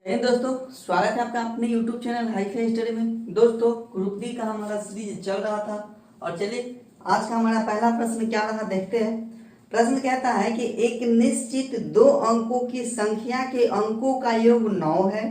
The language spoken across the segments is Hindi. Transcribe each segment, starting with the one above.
दोस्तों, स्वागत है आपका अपने YouTube channel hi fi study में। दोस्तों, ग्रुप डी का हमारा सीरीज चल रहा था और चलिए आज का हमारा पहला प्रश्न क्या रहा देखते हैं। प्रश्न कहता है कि एक निश्चित दो अंकों की संख्या के अंकों का योग 9 है।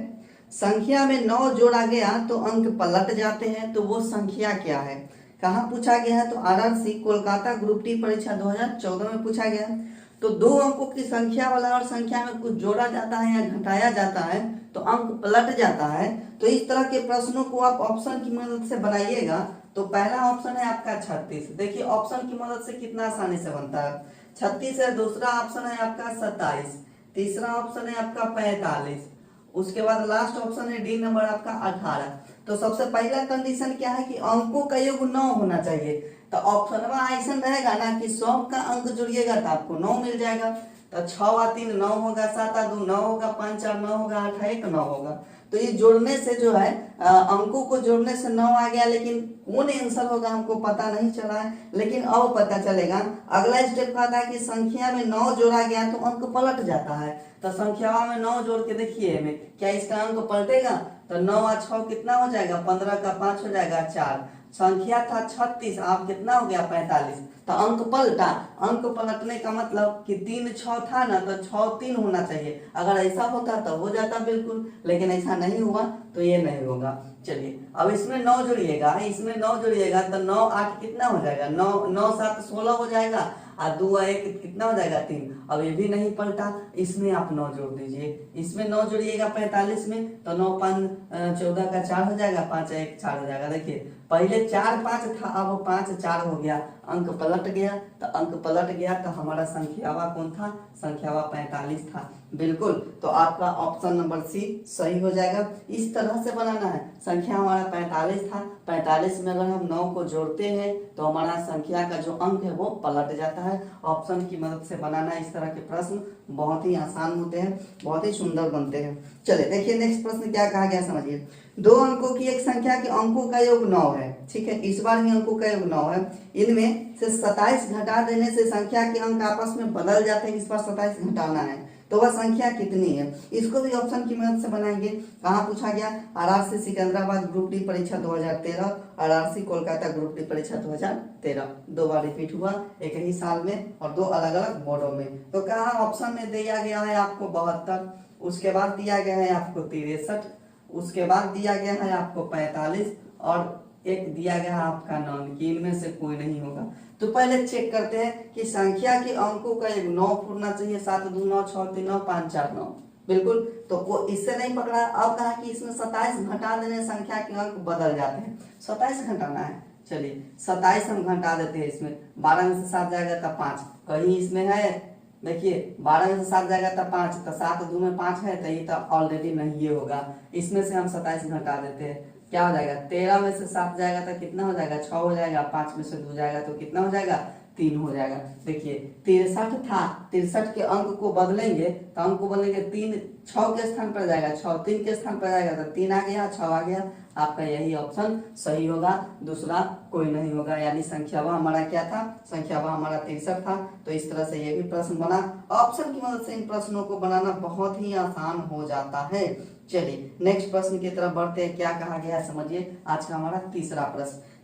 संख्या में 9 जोड़ा गया तो अंक पलट जाते हैं, तो वो संख्या क्या है। कहाँ पूछा गया है? तो आरआरसी कोलकाता ग्रुप डी परीक्षा 2014 में पूछा गया है। तो दो अंकों की संख्या वाला और संख्या में कुछ जोड़ा जाता है या घटाया जाता है तो अंक पलट जाता है। तो इस तरह के प्रश्नों को आप ऑप्शन की मदद से बनाइएगा। तो पहला ऑप्शन है आपका 36। देखिए ऑप्शन की मदद से कितना आसानी से बनता है। 36 है। दूसरा ऑप्शन है आपका 27। तीसरा ऑप्शन है आपका 45। उसके बाद लास्ट ऑप्शन है डी नंबर आपका 18। तो सबसे पहला कंडीशन क्या है कि अंकों का योग 9 होना चाहिए। तो ऑप्शन ऐसा रहेगा ना कि 100 का अंक जुड़िएगा तो आपको 9 मिल जाएगा। तो 6 और 3 9 होगा, 7 और 2 9 होगा, 5 और 9 होगा, 8 1 9 होगा। तो ये जोड़ने से जो है अंकों को जोड़ने से 9 आ गया, लेकिन कौन आंसर होगा हमको पता नहीं चला है, लेकिन अब पता चलेगा। अगला स्टेप आता है कि संख्या में 9 जोड़ा गया तो अंक पलट जाता है। तो संख्या में 9 जोड़ के देखिए हमें क्या इसका अंक पलटेगा। तो 9 और 6 कितना हो जाएगा, 15 का 5 हो जाएगा 4। संख्या था 36, आप कितना हो गया 45। तो अंक पलटा। अंक पलटने का मतलब कि 3 6 था ना, तो 6 3 होना चाहिए। अगर ऐसा होता तो हो जाता बिल्कुल, लेकिन ऐसा नहीं हुआ तो ये नहीं होगा। चलिए अब इसमें 9 जोड़िएगा, इसमें 9 जोड़िएगा तो 9 8 कितना हो जाएगा, 9 9 7 16 हो जाएगा और 2 1 कितना हो जाएगा 3। अब ये भी नहीं पलटा, इसमें आप 9 जोड़ दीजिए। इसमें 9 जोड़िएगा 45 में, तो 9 5 14 का 4 हो जाएगा, 5 1 4 हो जाएगा। देखिए पहले 4 5 था, अब 5 4 हो गया, अंक पलट गया। तो अंक पलट गया तो हमारा संख्यावा कौन था, संख्यावा 45 था बिल्कुल। तो आपका ऑप्शन नंबर सी सही हो जाएगा। इस तरह से बनाना है। संख्या हमारा 45 था, 45 में अगर हम 9 को जोड़ते हैं तो हमारा संख्या का जो अंक है वो पलट जाता है। ऑप्शन की मदद से बनाना इस तरह के प्रश्न बहुत ही आसान होते हैं, बहुत ही सुंदर बनते हैं। चलिए देखिए नेक्स्ट प्रश्न क्या कहा गया समझिए। दो अंकों की एक संख्या के अंकों का योग 9 है, ठीक है। इस बार भी अंकों का योग 9 है। इनमें से 27 घटा देने से संख्या के अंक आपस में बदल जाते हैं। इस बार 27 घटाना है तो वह संख्या कितनी है। इसको भी ऑप्शन की मदद से बनाएंगे। कहाँ पूछा गया, आरआरसी सिकंदराबाद ग्रुप डी परीक्षा 2013, आरआरसी कोलकाता ग्रुप डी परीक्षा 2013। 2 बार रिपीट हुआ एक ही साल में और 2 अलग अलग बोर्डों में। तो कहाँ ऑप्शन में दिया गया है आपको 72, उसके बाद दिया गया है आपको 63, उसके बाद दिया गया है आपको 45 और एक दिया गया है आपका 9, कि इनमें से कोई नहीं होगा। तो पहले चेक करते हैं कि संख्या के अंकों का एक 9 होना चाहिए। 7 2 9 6 3 9 5 4 9 बिल्कुल। तो वो इससे नहीं पकड़ा। अब कहा कि इसमें 27 घटा देने संख्या के अंक बदल जाते हैं। 27 घटाना है। चलिए 27 हम घटा देते हैं। इसमें 12 में से 7 जाएगा तो 5, कहीं इसमें है देखिए 12 में से 7 जाएगा तो 5, तो 7 2 में 5 है, तो ये तो ऑलरेडी नहीं ये होगा। इसमें से हम 27 घटा देते हैं, क्या हो जाएगा, 13 में से 7 जाएगा तो कितना हो जाएगा, 6 हो जाएगा। 5 में से 2 जाएगा तो कितना हो जाएगा, 3 हो जाएगा। देखिए 63 था, 63 के अंक को बदलेंगे तो अंक को बदलेंगे 3 6 के स्थान पर जाएगा, 6 3 के स्थान पर जाएगा तो 3 आ गया, 6 आ गया। आपका यही ऑप्शन सही होगा, दूसरा कोई नहीं होगा। यानी संख्या वह हमारा क्या था, संख्या वह हमारा 63 था। तो इस तरह से ये भी प्रश्न बना। ऑप्शन की मदद से इन प्रश्नों को बनाना बहुत ही आसान हो जाता है। चलिए नेक्स्ट प्रश्न की तरफ बढ़ते हैं। क्या कहा गया है समझिए। आज का हमारा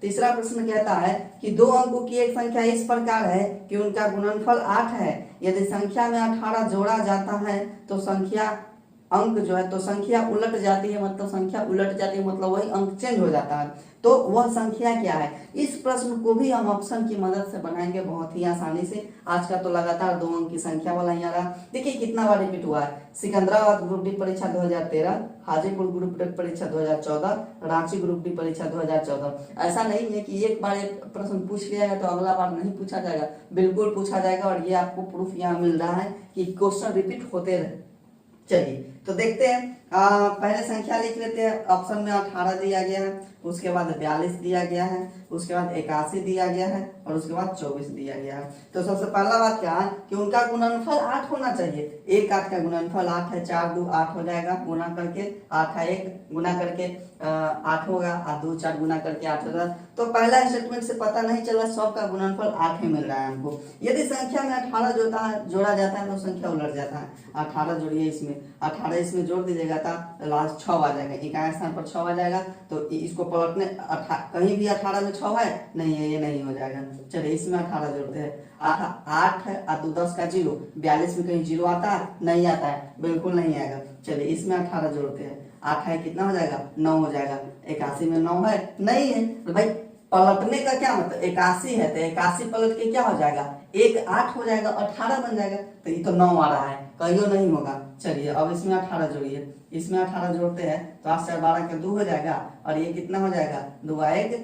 तीसरा प्रश्न कहता है कि दो अंकों की एक संख्या इस प्रकार है कि उनका गुणनफल 8 है। यदि संख्या में 18 जोड़ा जाता है तो संख्या अंक जो है तो संख्या उलट जाती है, मतलब संख्या उलट जाती है मतलब वही अंक चेंज हो जाता है। तो वह संख्या क्या है। इस प्रश्न को भी हम ऑप्शन की मदद से बनाएंगे बहुत ही आसानी से। आज का तो लगातार 2 अंक की संख्या वाला ही आ रहा। देखिए कितना बार रिपीट हुआ है। सिकंदराबाद ग्रुप डी परीक्षा 2013, हाजीपुर ग्रुप डी परीक्षा 2014, रांची ग्रुप डी परीक्षा 2014। ऐसा नहीं है कि एक बार एक प्रश्न पूछ लिया है तो अगला बार नहीं पूछा जाएगा, बिल्कुल पूछा जाएगा। और ये आपको प्रूफ यहाँ मिल रहा है कि क्वेश्चन रिपीट होते रहे। चलिए तो देखते हैं। पहले संख्या लिख लेते हैं। ऑप्शन में 18 दिया गया है, उसके बाद 42 दिया गया है, उसके बाद 81 दिया गया है और उसके बाद 24 दिया गया है। तो सबसे पहला बात क्या है कि उनका गुणनफल 8 होना चाहिए। 1 8 का गुणनफल 8 है, 4 2 8 हो जाएगा, गुना करके 8 है 1 गुना करके 8 होगा और 2 4 गुना करके 8 होगा। तो पहला स्टेटमेंट से पता नहीं चला, सब का गुणनफल 8 ही मिल रहा है हमको। यदि संख्या में 18 जोड़ा जाता है तो संख्या उलट जाता है। 18 जोड़िए, इसमें 18 आधा इसमें जोड़ दीजिएगा तो लास्ट 6 आ जाएगा, इकाई स्थान पर 6 आ जाएगा। तो इसको पलटने कहीं भी 18 में 6 है नहीं है, ये नहीं हो जाएगा। चलिए इसमें 18 जोड़ते हैं। 8 है और 2 10 का 0, 42 में कहीं 0 आता है नहीं आता है, बिल्कुल नहीं आएगा। चलिए इसमें 18 जोड़ते हैं। 8 है कितना हो जाएगा 9 हो जाएगा। 81 में 9 है नहीं है, तो भाई पलटने का क्या मतलब, 81 है तो 81 पलट के क्या हो जाएगा 1 8 हो जाएगा, 18 बन जाएगा। तो ये तो 9 आ रहा है, कहियो नहीं होगा। चलिए अब इसमें 18 जोड़िए, इसमें 18 जोड़ते हैं तो 8 से 12 के 2 हो जाएगा, और ये कितना हो जाएगा 2 1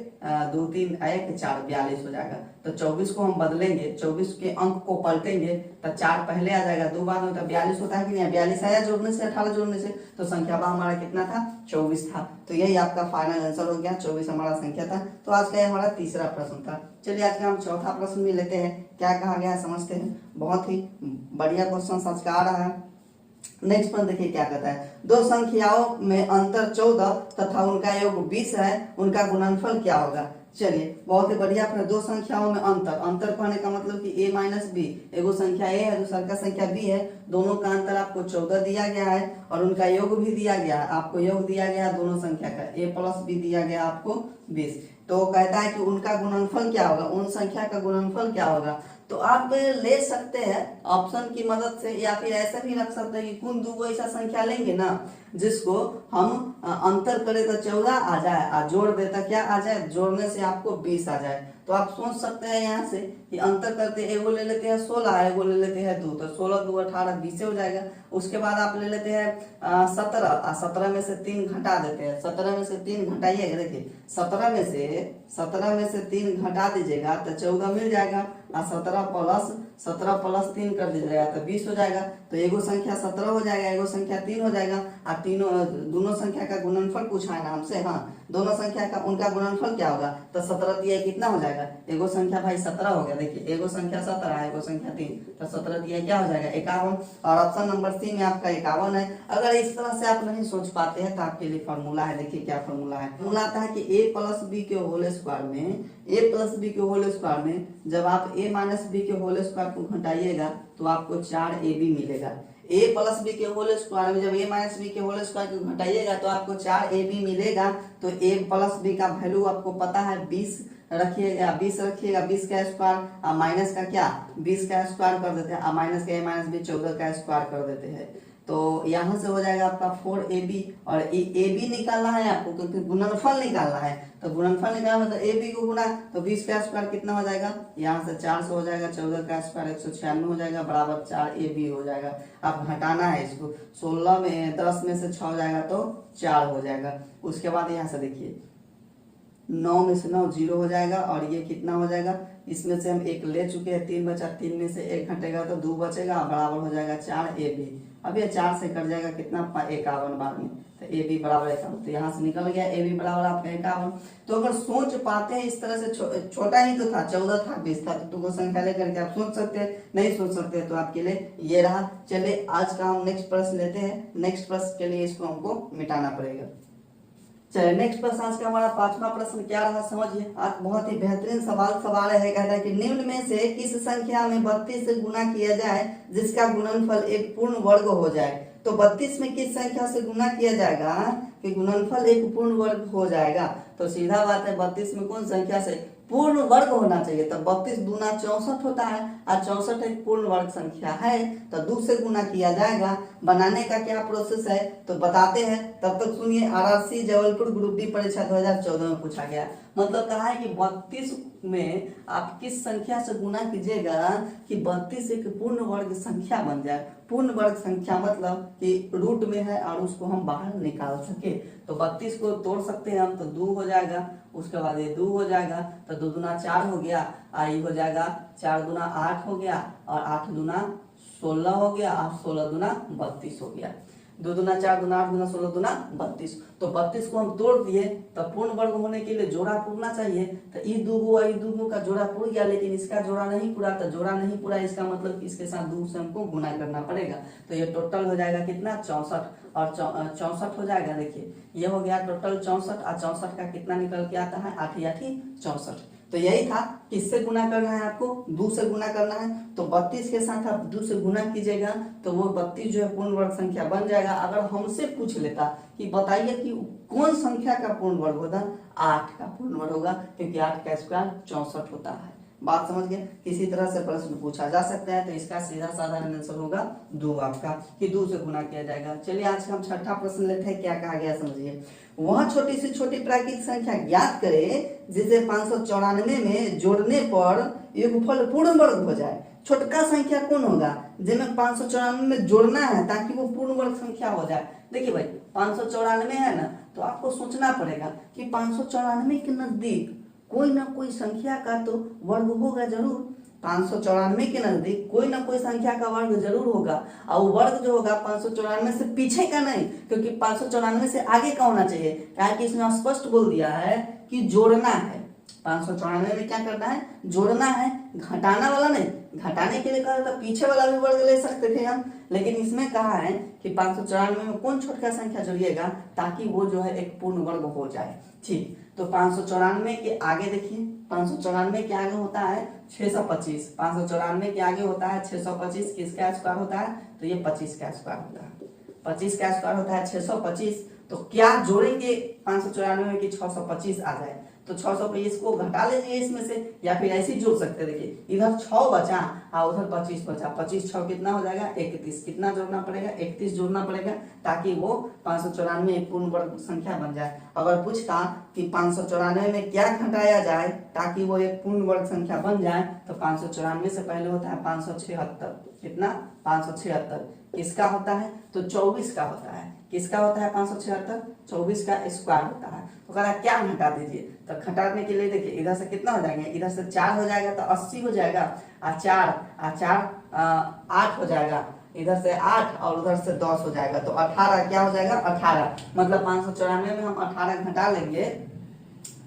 2 3 1 4 42 हो जाएगा। तो 24 को हम बदलेंगे, 24 के अंक को पलटेंगे तो 4 पहले आ जाएगा, 2 बाद में तो 42 होता है कि नहीं, 42 आया जोड़ने से 18 जोड़ने से, तो संख्या बा हमारा कितना था 24 था। तो यही आपका फाइनल आंसर हो गया, 24 हमारा संख्या था। तो आज का हमारा तीसरा प्रश्न था। चलिए आज का हम चौथा प्रश्न भी लेते हैं, क्या कहा गया है समझते हैं। बहुत ही बढ़िया क्वेश्चन आज का आ रहा है। नेक्स्ट प्रश्न देखिए क्या कहता है, दो संख्याओं में अंतर 14 तथा उनका योग 20 है, उनका गुणनफल क्या होगा। चलिए बहुत ही बढ़िया प्रश्न। दो संख्याओं में अंतर कहने का मतलब कि a माइनस बी, एगो संख्या a है दूसरा का संख्या b है, दोनों का अंतर आपको 14 दिया गया है और उनका योग भी दिया गया है, आपको योग दिया गया है दोनों संख्या का, a प्लस b दिया गया आपको 20। तो कहता है कि उनका गुणनफल क्या होगा, उन संख्या का गुणनफल क्या होगा। तो आप ले सकते हैं ऑप्शन की मदद से, या फिर ऐसा भी रख सकते हैं कि कौन दो ऐसा संख्या लेंगे ना जिसको हम अंतर करें तो 14 आ जाए और जोड़ देता क्या आ जाए, जोड़ने से आपको 20 आ जाए। तो आप सोच सकते हैं यहाँ से कि अंतर करते एगो ले लेते हैं 16, एगो ले लेते हैं 2, तो 16 2 18 20 हो जाएगा। उसके बाद आप ले लेते हैं 17, 17 में से 3 घटा देते हैं, 17 में से 3 घटाइएगा, देखिए 17 में से 3 घटा दीजिएगा तो 14 मिल जाएगा, और 17 प्लस 3 कर दीजिएगा तो 20 हो जाएगा। तो एगो संख्या 17 हो जाएगा, एगो संख्या 3 हो जाएगा, और दोनों संख्या का गुणनफल पूछा है ना हमसे। हाँ, दोनों संख्या का उनका गुणनफल क्या होगा, तो 17 दिया कितना हो जाएगा, एगो संख्या भाई 17 हो गया, देखिए एगो संख्या 17 है, एगो संख्या 3, तो 17 दिया क्या हो जाएगा 51। और ऑप्शन नंबर सी में आपका 51 है। अगर इस तरह से आप नहीं सोच पाते हैं तो आपके लिए फॉर्मूला है, देखिए क्या फॉर्मूला है। फॉर्मूला आता है कि a प्लस बी के होल स्क्वायर में, a प्लस बी के होल स्क्वायर में जब आप a माइनस बी के होल स्क्वायर को घटाइएगा तो आपको 4ab मिलेगा। a प्लस बी के होल स्क्वायर में जब a माइनस बी के होल स्क्वायर को घटाइएगा तो आपको 4ab मिलेगा। तो a प्लस बी का वैल्यू आपको पता है 20 रखिएगा, 20 रखिएगा, 20 का स्क्वायर माइनस का क्या 20 का स्क्वायर कर देते हैं, माइनस का a माइनस बी 14 का स्क्वायर कर देते हैं। तो यहाँ से हो जाएगा आपका 4ab, और ab निकालना है आपको क्योंकि गुणनफल निकालना है। तो गुणनफल निकालना तो ab को गुणा तो 20 का स्क्वायर कितना हो जाएगा, यहाँ से 400 हो जाएगा, 14 का स्क्वायर 196 हो जाएगा, बराबर 4ab हो जाएगा। आप घटाना है इसको, 16 में 10 में से 6 हो जाएगा तो 4 हो जाएगा। उसके बाद यहाँ से देखिए 9 में से 9 0 हो जाएगा, और ये कितना हो जाएगा, इसमें से हम 1 ले चुके हैं, 3 बचा, 3 में से 1 घटेगा तो 2 बचेगा, बराबर हो जाएगा 4ab। अब ये 4 से कट जाएगा कितना 51 बाद में, तो ab बराबर 51, तो यहाँ से निकल गया ab बराबर आपका 51। तो अगर सोच पाते हैं इस तरह से, छोटा ही तो था 14 था 20 था, तो 2 संख्या लेकर के आप सोच सकते हैं, नहीं सोच सकते तो आपके लिए ये रहा। चलिए आज का हम नेक्स्ट प्रश्न लेते हैं। नेक्स्ट प्रश्न के लिए इसको हमको मिटाना पड़ेगा। चलिए नेक्स्ट प्रश्न आज का हमारा 5वां प्रश्न क्या रहा समझिए। आज बहुत ही बेहतरीन सवाल है। कहता है कि निम्न में से किस संख्या में 32 से गुना किया जाए जिसका गुणनफल एक पूर्ण वर्ग हो जाए। तो 32 में किस संख्या से गुना किया जाएगा कि गुणनफल एक पूर्ण वर्ग हो जाएगा। तो सीधा बात है 32 में कौन संख्या से पूर्ण वर्ग होना चाहिए। तो 32 दूना 64 होता है, और 64 एक पूर्ण वर्ग संख्या है, तो 2 से गुना किया जाएगा। बनाने का क्या प्रोसेस है तो बताते हैं, तब तक सुनिए। आरआरसी जबलपुर ग्रुप डी परीक्षा 2014 में पूछा गया। मतलब कहा है कि 32 में आप किस संख्या से गुना कीजिएगा कि 32 एक पूर्ण वर्ग संख्या बन जाए। पूर्ण वर्ग संख्या मतलब कि रूट में है और उसको हम बाहर निकाल सके। तो 32 को तोड़ सकते हैं हम, तो 2 हो जाएगा, उसके बाद ये 2 हो जाएगा, तो 2 दूना 4 हो गया, आई हो जाएगा 4 दूना 8 हो गया, और 8 दूना 16 हो गया, और 16 दूना 32 हो गया। 2 दूना 4 दूना 8 दूना 16 दूना 32। तो 32 को हम तोड़ दिए, तो पूर्ण वर्ग होने के लिए जोड़ा पूरना चाहिए। तो ई दूगो का जोड़ा पूर गया, लेकिन इसका जोड़ा नहीं पूरा। तो जोड़ा नहीं पूरा इसका मतलब कि इसके साथ 2 से हमको गुना करना पड़ेगा। तो ये टोटल हो जाएगा कितना 64, और 64 हो जाएगा। देखिए ये हो गया टोटल 64, और 64 का कितना निकल के आता है 8 8 64। तो यही था, किससे गुना करना है आपको, 2 से गुना करना है। तो 32 के साथ आप 2 से गुना कीजिएगा तो वो 32 जो है पूर्ण वर्ग संख्या बन जाएगा। अगर हमसे पूछ लेता कि बताइए कि कौन संख्या का पूर्ण वर्ग होगा, 8 का पूर्ण वर्ग होगा, क्योंकि 8 का स्क्वायर 64 होता है। बात समझ गए। किसी तरह से प्रश्न पूछा जा सकता है, तो इसका सीधा साधारण आंसर होगा 2 आपका, कि 2 से गुना किया जाएगा। चलिए आज का हम छठा प्रश्न लेते हैं। क्या कहा गया समझिए, वह छोटी से छोटी प्राकृतिक संख्या ज्ञात करे जिसे 594 में जोड़ने पर योगफल पूर्ण वर्ग हो जाए। छोटका संख्या कौन होगा जिसमें 594 में जोड़ना है ताकि वो पूर्ण वर्ग संख्या हो जाए। देखिए भाई 594 है ना, तो आपको सोचना पड़ेगा कि 594 के नजदीक कोई ना कोई संख्या का तो वर्ग होगा जरूर। 594 के नजदीक कोई ना कोई संख्या का वर्ग जरूर होगा, और वर्ग जो होगा 594 से पीछे का नहीं, क्योंकि 594 से आगे का होना चाहिए। क्या कि इसमें स्पष्ट बोल दिया है कि जोड़ना है। 594 में क्या करना है, जोड़ना है, घटाना वाला नहीं। घटाने के लिए कहा था पीछे वाला भी वर्ग ले सकते थे हम, लेकिन इसमें कहा है कि 594 में कौन छोटका संख्या जोड़िएगा ताकि वो जो है एक पूर्ण वर्ग हो जाए। ठीक, तो 594 के आगे देखिए, 594 के आगे होता है 625। 594 के आगे होता है 625, किसका स्क्वायर होता है, तो ये 25 का स्क्वायर होता है। 25 का स्क्वायर होता है 625। तो क्या जोड़ेंगे 594 में कि 625 आ जाए, तो 625 को घटा लीजिए इसमें से, या फिर ऐसे ही जोड़ सकते हैं। देखिए इधर 6 बचा और उधर 25 बचा, 25 6 कितना हो जाएगा 31। कितना जोड़ना पड़ेगा, 31 जोड़ना पड़ेगा ताकि वो 594 एक पूर्ण वर्ग संख्या बन जाए। अगर पूछता कि 594 में क्या घटाया जाए ताकि वो एक पूर्ण वर्ग संख्या बन जाए, तो 594 से पहले होता है 576। कितना, 576 किसका होता है, तो 24 का होता है। किसका होता है 576, 24 का स्क्वायर होता है। तो कहा क्या घटा दीजिए, तो घटाने के लिए देखिए इधर से कितना हो जाएगा, इधर से 4 हो जाएगा तो 80 हो जाएगा, और 4 8 हो जाएगा, इधर से 8 और उधर से 10 हो जाएगा, तो 18 क्या हो जाएगा 18। मतलब 594 में हम 18 घटा लेंगे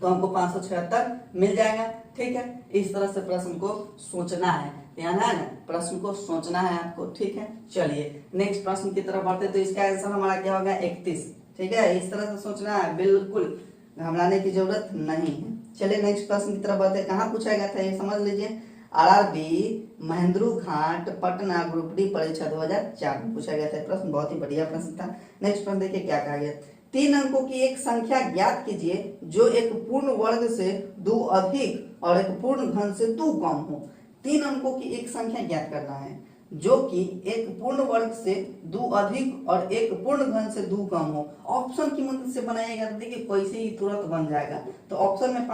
तो हमको 576 मिल जाएगा। ठीक है, इस तरह से प्रश्न को सोचना है, ध्यान है ना, प्रश्न को सोचना है आपको। ठीक है, चलिए नेक्स्ट प्रश्न की तरफ बढ़ते। तो इसका आंसर हमारा क्या होगा 31। ठीक है, इस तरह से सोचना है, बिल्कुल घबराने की जरूरत नहीं है। चलिए नेक्स्ट प्रश्न की तरफ बढ़ते। कहाँ पूछा गया था ये समझ लीजिए, आरआरबी महेंद्रू घाट पटना ग्रुप डी परीक्षा 2004 में पूछा गया था प्रश्न। बहुत ही बढ़िया प्रश्न था। नेक्स्ट प्रश्न देखिए क्या कहा गया, 3 अंकों की एक संख्या ज्ञात कीजिए जो एक पूर्ण वर्ग से 2 अधिक और एक पूर्ण घन से 2 कम हो। 3 अंकों की एक संख्या ज्ञात करना है जो कि एक पूर्ण वर्ग से 2 अधिक और एक पूर्ण घन से 2 कम हो। ऑप्शन की मदद से बनाएगा तो देखिए कैसे ही तुरंत बन जाएगा। तो ऑप्शन में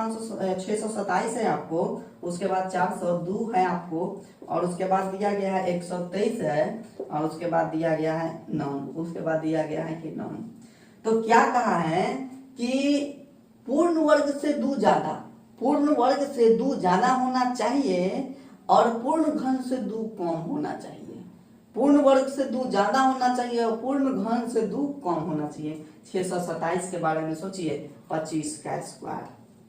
627 है आपको, उसके बाद 402 है आपको, और उसके बाद दिया गया है 123 है, और उसके बाद दिया गया है 9, उसके बाद दिया गया है कि 9। तो क्या कहा है कि पूर्ण वर्ग से 2 ज्यादा, पूर्ण वर्ग से 2 ज्यादा होना चाहिए और पूर्ण घन से 2 कम होना चाहिए। पूर्ण वर्ग से 2 ज्यादा होना चाहिए और पूर्ण घन से 2 कम होना चाहिए। 627 के बारे में सोचिए, 25 का स्क्वायर,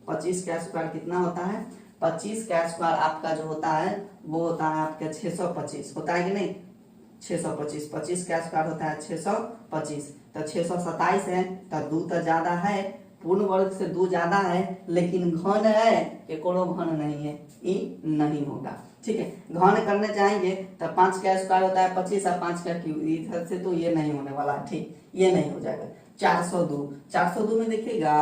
25 का स्क्वायर कितना होता है, 25 का स्क्वायर आपका जो होता है वो होता है आपका 625 होता है कि नहीं, 625, 25 का स्क्वायर होता है 625। तो 627 है तो 2 तो ज्यादा है, पूर्ण वर्ग से 2 ज्यादा है, लेकिन घन है कि कोनो घन नहीं है, ये नहीं होगा। ठीक है, घन करने जाएंगे तो 5 का स्क्वायर होता है 25 और 5 का क्यूब, इधर से तो ये नहीं होने वाला। ठीक, ये नहीं हो जाएगा। 402 में देखिएगा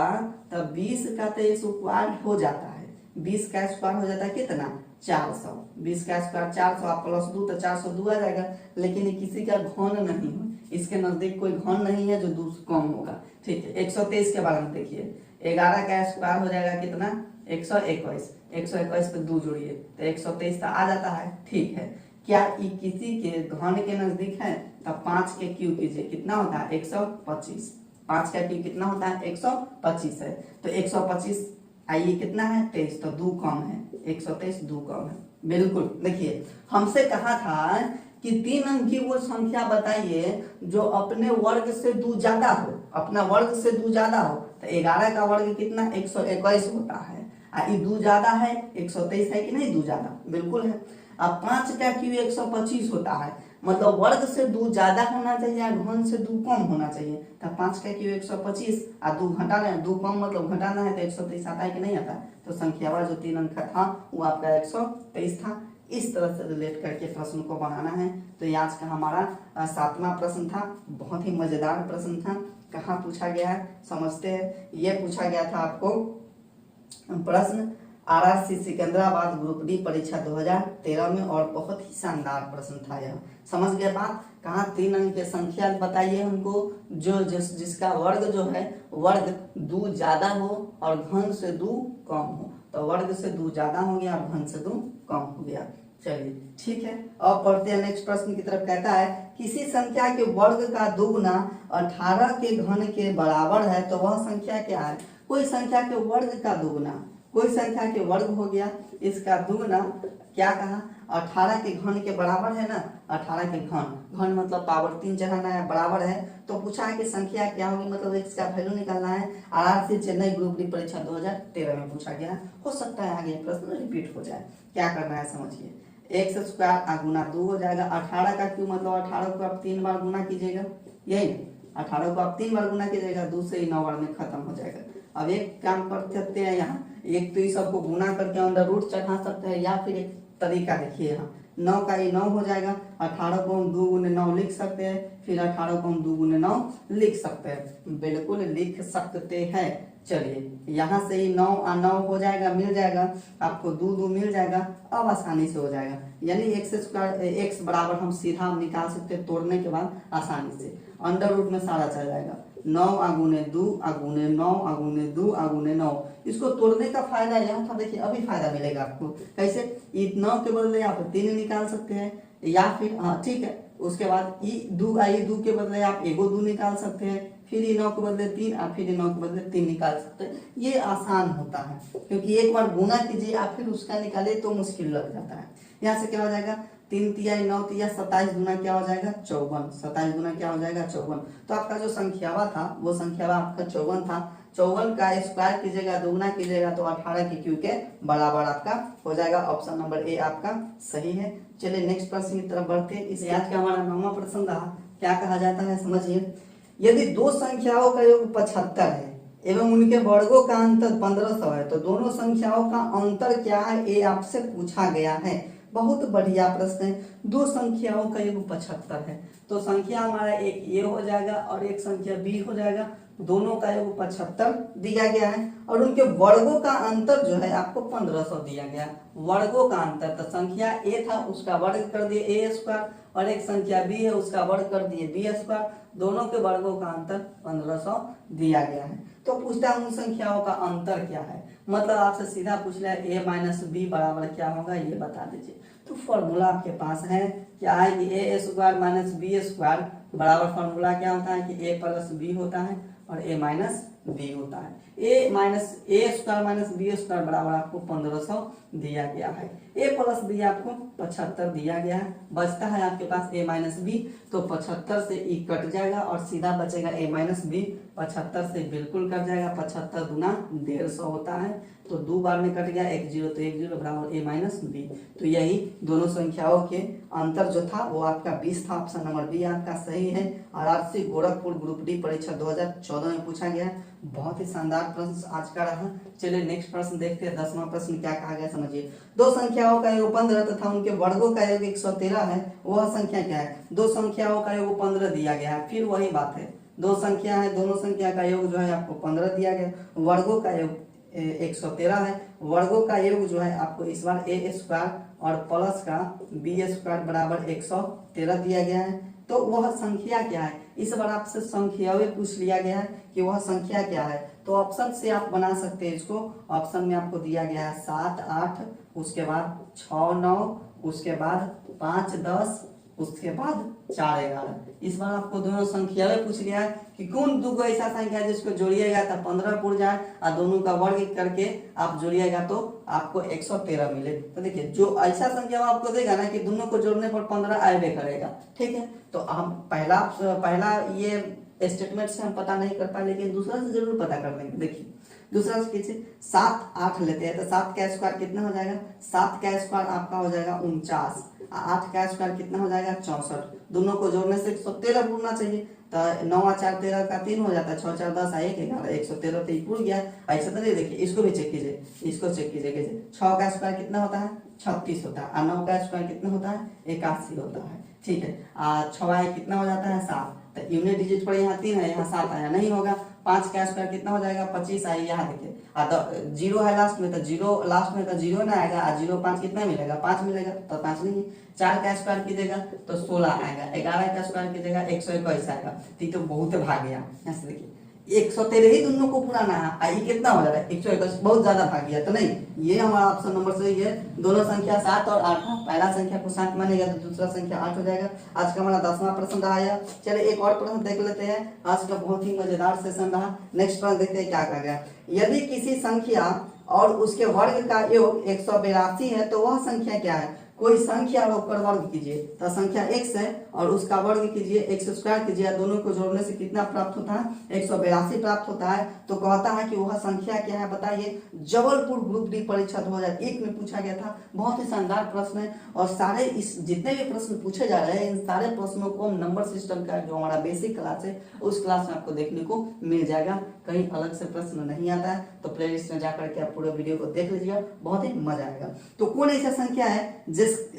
तो 20 का तो स्क्वायर हो जाता है, 20 का स्क्वायर हो जाता है कितना 400, 20 का स्क्वायर 400 आप प्लस 2 तो 402 आ जाएगा। लेकिन ये किसी का घन नहीं है, इसके नजदीक कोई घन नहीं है जो 2 से कम होगा। ठीक है, 123 के बारे में देखिए, 11 का स्क्वायर हो जाएगा कितना 121, 121 पे 2 जोड़िए तो 123 तो आ जाता है। ठीक है, क्या ये किसी के घन के नजदीक है, तब 5 के क्यूब कीजिए, कितना होता है 125, 5 का क्यूब कितना होता है 125 है, तो 125 आइए कितना है 23, तो 2 कम है, 123 2 कम है। बिल्कुल, देखिए हमसे कहा था कि 3 अंक की वो संख्या बताइए जो अपने वर्ग से 2 ज्यादा हो, अपना वर्ग से 2 ज्यादा हो। तो 11 का वर्ग कितना 121 होता है, ये 2 ज्यादा है, 123 है कि नहीं 2 ज्यादा, बिल्कुल है। अब 5 का क्यूब 125 होता है, मतलब वर्ग से 2 ज्यादा होना चाहिए और घन से 2 कम होना चाहिए। तो 5 का क्यूब 125 और 2 घटाना है, 2 कम मतलब घटाना है तो 123 आता है कि नहीं आता। तो संख्या जो 3 अंक का था वो आपका 123 था। इस तरह से रिलेट करके प्रश्न को बनाना है। तो ये आज का हमारा 7वां प्रश्न था। बहुत ही मजेदार प्रश्न था। कहाँ पूछा गया है समझते हैं। ये पूछा गया था आपको प्रश्न RRC सिकंदराबाद ग्रुप डी परीक्षा 2013 में, और बहुत ही शानदार प्रश्न था यह। समझ गए बात। कहाँ 3 अंक की संख्या बताइए हमको जो जिसका वर्ग जो है वर्ग 2 ज्यादा हो और घन से 2 कम हो। तो वर्ग से 2 ज्यादा हो गया और घन से 2 कम हो गया। चलिए ठीक है, अब पढ़ते हैं नेक्स्ट प्रश्न की तरफ। कहता है किसी संख्या के वर्ग का दुगुना 18 के घन के बराबर है तो वह संख्या क्या है। कोई संख्या के वर्ग का दुगुना, कोई संख्या के वर्ग हो गया, इसका दुगुना क्या कहा 18 के घन के बराबर है ना। 18 के घन, घन मतलब पावर 3 चढ़ाना है, बराबर है। तो पूछा है कि संख्या क्या होगी, मतलब x का वैल्यू निकालना है। RRC चेन्नई ग्रुप डी परीक्षा 2013 में पूछा गया। हो सकता है आगे प्रश्न रिपीट हो जाए। क्या करना है समझिए, एक्स स्क्वायर गुना 2 हो जाएगा। 18 का क्यों मतलब 18 को आप 3 बार गुना कीजिएगा, यही 18 को आप 3 बार गुना कीजिएगा, 2 से ही 9 बार में खत्म हो जाएगा। अब एक काम कर सकते हैं यहाँ, एक तो इस सबको गुना करके अंडर रूट चढ़ा सकते हैं, या फिर एक तरीका देखिए यहाँ 9 का ये 9 हो जाएगा। 18 को हम 2 गुने 9 लिख सकते हैं, फिर 18 को हम 2 गुने 9 लिख सकते हैं, बिल्कुल लिख सकते हैं। चलिए यहाँ से ही 9 और 9 हो जाएगा, मिल जाएगा आपको, 2 2 मिल जाएगा। अब आसानी से हो जाएगा, यानी एक्स स्क्वायर एक्स बराबर हम सीधा हम निकाल सकते हैं तोड़ने के बाद आसानी से। अंडर रूट में सारा चल जाएगा, 9 आगुने 2 आगुने 9 आगुने 2 आगुने 9। इसको तोड़ने का फायदा यहाँ था, देखिए अभी फायदा मिलेगा आपको। कैसे, 9 के बदले आप 3 निकाल सकते हैं, या फिर हाँ ठीक है, उसके बाद ई 2 के बदले आप एगो 2 निकाल सकते हैं, फिर ये 9 के बदले 3 और फिर ये 9 के बदले 3 निकाल सकते हैं। ये आसान होता है, क्योंकि एक बार गुना कीजिए आप फिर उसका निकाले तो मुश्किल लग जाता है। यहाँ से क्या हो जाएगा, 3 तिया 9 तिया 27 गुना क्या हो जाएगा 54, 27 गुना क्या हो जाएगा 54। तो आपका जो संख्यावा था वो संख्यावा आपका 54 था। 54 का स्क्वायर कीजिएगा, दुगुना कीजिएगा तो 18 के क्यू के बराबर आपका हो जाएगा। ऑप्शन नंबर ए आपका सही है। चलिए नेक्स्ट प्रश्न की तरफ बढ़ते हैं। इस आज का हमारा 9वां प्रश्न रहा। क्या कहा जाता है समझिए, यदि दो संख्याओं का योग 75 है एवं उनके वर्गों का अंतर 1500 है तो दोनों संख्याओं का अंतर क्या है, ये आपसे पूछा गया है। बहुत बढ़िया प्रश्न है। दो संख्याओं का योग 75 है तो संख्या हमारा एक ये हो जाएगा और एक संख्या बी हो जाएगा। दोनों का योग 75 दिया गया है और उनके वर्गों का अंतर जो है आपको 1500 दिया गया। वर्गों का अंतर तो संख्या ए था उसका वर्ग कर दिए ए स्क्वायर, और एक संख्या बी है उसका वर्ग कर दिए बी स्क्वायर। दोनों के वर्गों का अंतर 1500 दिया गया है। तो पूछता है उन संख्याओं का अंतर क्या है, मतलब आपसे सीधा पूछ लिया ए माइनस बी बराबर क्या होगा ये बता दीजिए। तो फॉर्मूला आपके पास है क्या है कि ए स्क्वायर माइनस बी स्क्वायर बराबर, फॉर्मूला क्या होता है कि ए प्लस बी होता है और ए माइनस बी होता है। ए स्क्वायर माइनस बी स्क्वायर बराबर आपको 1500 दिया गया है। ए प्लस बी आपको 75 दिया गया है। बचता है आपके पास ए माइनस बी, तो 75 से ई कट जाएगा और सीधा बचेगा ए माइनस बी। 75 से बिल्कुल कट जाएगा, 75 गुना 150 होता है, तो 2 बार में कट गया, 1 0 तो 1 0 बराबर ए माइनस बी। तो यही दोनों संख्याओं के अंतर जो था वो आपका 20 था। ऑप्शन नंबर बी आपका सही है। RRC गोरखपुर ग्रुप डी परीक्षा 2014 में पूछा गया है। बहुत ही शानदार प्रश्न आज का रहा। चलिए नेक्स्ट प्रश्न देखते हैं। 10वां प्रश्न क्या कहा गया समझिए, दो संख्याओं का योग 15 तथा उनके वर्गों का योग 113 है, वह संख्या क्या है। दो संख्याओं का योग 15 दिया गया है, फिर वही बात है, दो संख्या है, दोनों संख्या का योग जो है आपको 15 दिया गया, वर्गों का योग 113 है। वर्गों का योग जो है आपको इस बार ए स्क्वायर और प्लस का बी स्क्वायर बराबर 113 दिया गया है। तो वह संख्या क्या है, इस बार आपसे संख्या पूछ लिया गया है कि वह संख्या क्या है। तो ऑप्शन से आप बना सकते हैं इसको। ऑप्शन में आपको दिया गया है 7 8, उसके बाद 6 9, उसके बाद 5 10, उसके बाद 4 11। इस बार आपको दोनों संख्या पूछ लिया है कि कौन दो ऐसा संख्या है जिसको जोड़िएगा तो 15 पुर जाए और दोनों का वर्ग करके आप जोड़िएगा तो आपको 113 मिले। तो देखिए जो ऐसा संख्या आपको देगा ना कि दोनों को जोड़ने पर 15 आएगा करेगा, ठीक है। तो हम पहला ये स्टेटमेंट से हम पता नहीं कर पाए, लेकिन दूसरा से जरूर पता कर लेंगे। देखिए दूसरा से कीजिए, 7 8 लेते हैं तो 7 का स्क्वायर कितना हो जाएगा, 7 का स्क्वायर आपका हो जाएगा 49, 8 का स्क्वायर कितना हो जाएगा 64, दोनों को जोड़ने से 113 पूरना चाहिए। तो 9 और 4 13 का 3 हो जाता है, 6 4 10 1 11 113 तो पूर गया। ऐसा तो नहीं, देखिए इसको भी चेक कीजिए, इसको चेक कीजिए। 6 का स्क्वायर कितना होता है 36 होता है, और 9 का स्क्वायर कितना होता है 81 होता है। ठीक है, 6 कितना हो जाता है 7, तो यूनिट डिजिट पर यहाँ 3 है, यहाँ 7 आया नहीं होगा। 5 का स्क्वायर कितना हो जाएगा 25 आई, यहाँ देखिए जीरो है लास्ट में, तो जीरो लास्ट में तो जीरो ना आएगा, और 0 5 कितना मिलेगा 5 मिलेगा, तो 5 नहीं। 4 का स्क्वायर कीजिएगा तो 16 आएगा, 11 का स्क्वायर कीजिएगा 121 आएगा। तो बहुत भाग गया, यहाँ से देखिए 113 ही दोनों को पुराना है, ये कितना हो जा रहा है 121, बहुत ज्यादा भाग गया। तो नहीं, ये हमारा ऑप्शन नंबर सही है। दोनों संख्या 7 और 8 है, पहला संख्या को 7 मानेगा तो दूसरा संख्या 8 हो जाएगा। आज का हमारा 10वां प्रश्न रहा है। चलिए एक और प्रश्न देख लेते हैं, आज का बहुत ही मजेदार सेशन रहा। नेक्स्ट प्रश्न देखते हैं क्या कहा गया। यदि किसी संख्या और उसके वर्ग का योग 182 है तो वह संख्या क्या है। कोई संख्या पर वर्ग कीजिए, तो संख्या x है और उसका वर्ग कीजिए, x स्क्वायर कीजिए, दोनों को जोड़ने से कितना प्राप्त होता है 182 प्राप्त होता है। तो कहता है कि वह संख्या क्या है बताइए। जबलपुर ग्रुप डी परीक्षा 2001 में पूछा गया था। बहुत ही शानदार प्रश्न है, और सारे इस जितने भी प्रश्न पूछे जा रहे हैं इन सारे प्रश्नों को हम नंबर सिस्टम का जो हमारा बेसिक क्लास है उस क्लास में आपको देखने को मिल जाएगा। कहीं अलग से प्रश्न नहीं आता है, तो प्लेलिस्ट में जाकर के आप पूरे वीडियो को देख लीजिएगा, बहुत ही मजा आएगा। तो कौन ऐसा संख्या है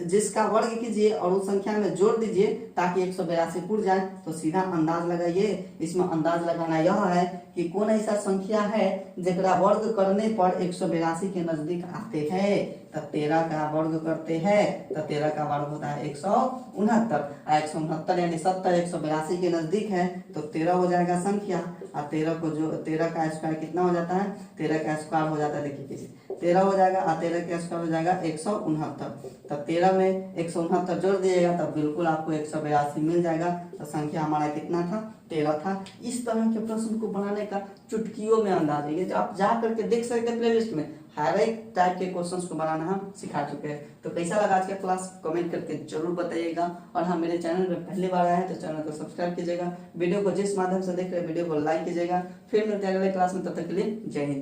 जिसका वर्ग कीजिए और उस संख्या में जोड़ दीजिए ताकि 182 पूर जाए। तो सीधा अंदाज लगाइए, इसमें अंदाज लगाना यह है कि कौन ऐसा संख्या है जरा वर्ग करने पर 182 के नजदीक आते हैं। तो 13 का वर्ग करते हैं तो 13 का वर्ग होता है 169, 169 यानी 70 182 के नजदीक है, तो 13 हो जाएगा संख्या। और 13 को जो 13 का स्क्वायर कितना हो जाता है, 13 का स्क्वायर हो जाता है, देखिए 13 हो जाएगा और 13 का स्क्वायर हो जाएगा 169। तो 13 में 169 जोड़ दिएगा तब बिल्कुल आपको 182 मिल जाएगा। तो संख्या हमारा कितना था 13 था। इस तरह के प्रश्न को बनाने का चुटकियों में अंदाज है, जो आप जा करके देख सकते हैं प्लेलिस्ट में, हर एक टाइप के क्वेश्चंस को बनाना हम सिखा चुके हैं। तो कैसा लगा आज का क्लास कमेंट करके जरूर बताइएगा, और हाँ मेरे चैनल में पहली बार आए हैं तो चैनल को सब्सक्राइब कीजिएगा, वीडियो को जिस माध्यम से देख रहे हैं वीडियो को लाइक कीजिएगा। फिर मिलते हैं अगले क्लास में, तब तक के लिए जय हिंद।